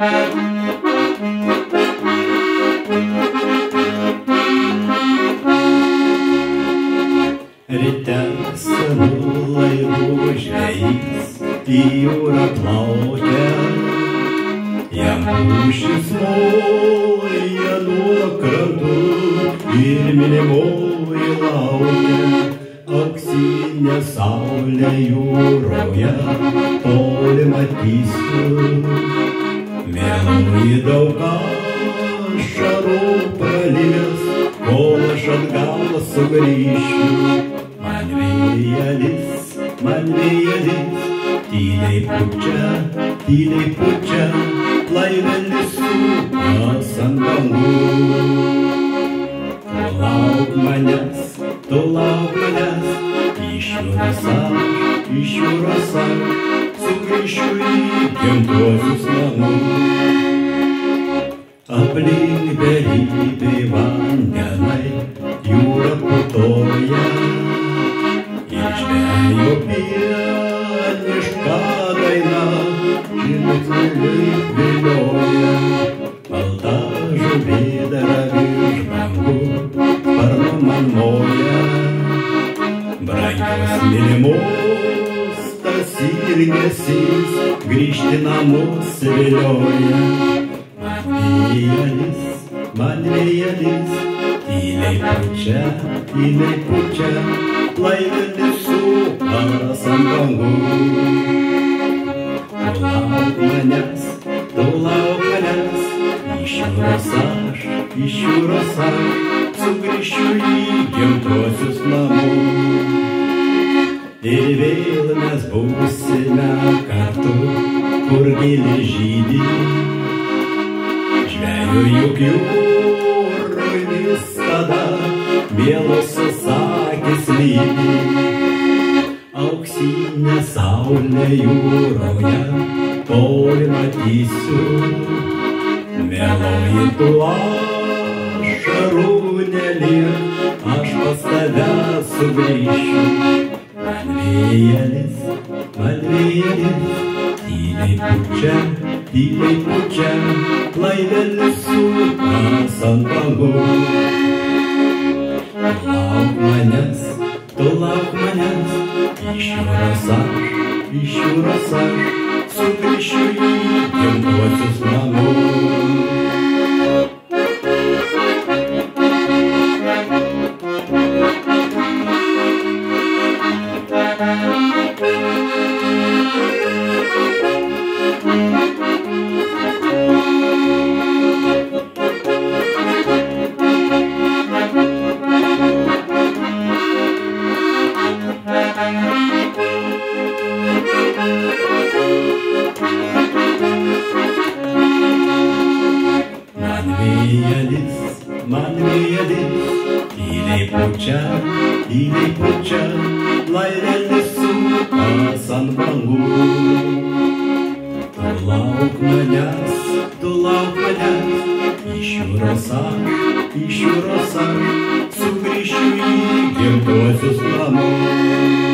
Ryte senu laivu žvejys į jūrą plaukia, jam pušis moja nuo krantų ir mylimoji laukia. Auksinė saulė jūroje toli matysiu, mieloji daug ašarų pralies, kol aš atgal sugrįšiu. Man vėjelis, tyliai pučia, laivelis sukas ant bangų. Tu lauk manęs, iš jūros aš sugrįšiu į gimtuosius namus. Aplink beribiai vandenai jūra putoja, ir žvejo pieniška daina žinutėliui vilioja. Balta žuvėdara virš bangų sparnu man moja, brangios mylimos tas ilgesys grįžti namus vilioja. Man vėjelis, tyliai pučia, laivelis sukas ant bangų. Tu lauk manęs, iš jūros aš sugrįšiu į gimtuosius namus. Ir vėl mes būsime kartu, kur gėlė žydi, žvejo juk jūroj visada mielosios akys lydi. Auksinė saulė jūroje toli matysiu, mieloji tu ašarų neliek, aš pas tave sugrįšiu. Man vėjelis, tyliai pučia, laivelis sukas ant bangų. Tu lauk manęs, iš jūros aš sugrįšiu į gimtuosius namus. Man vėjelis, tyliai pučia, laivelis sukas ant bangų. Tu lauk manęs, iš jūros aš sugrįšiu į gimtuosius namus.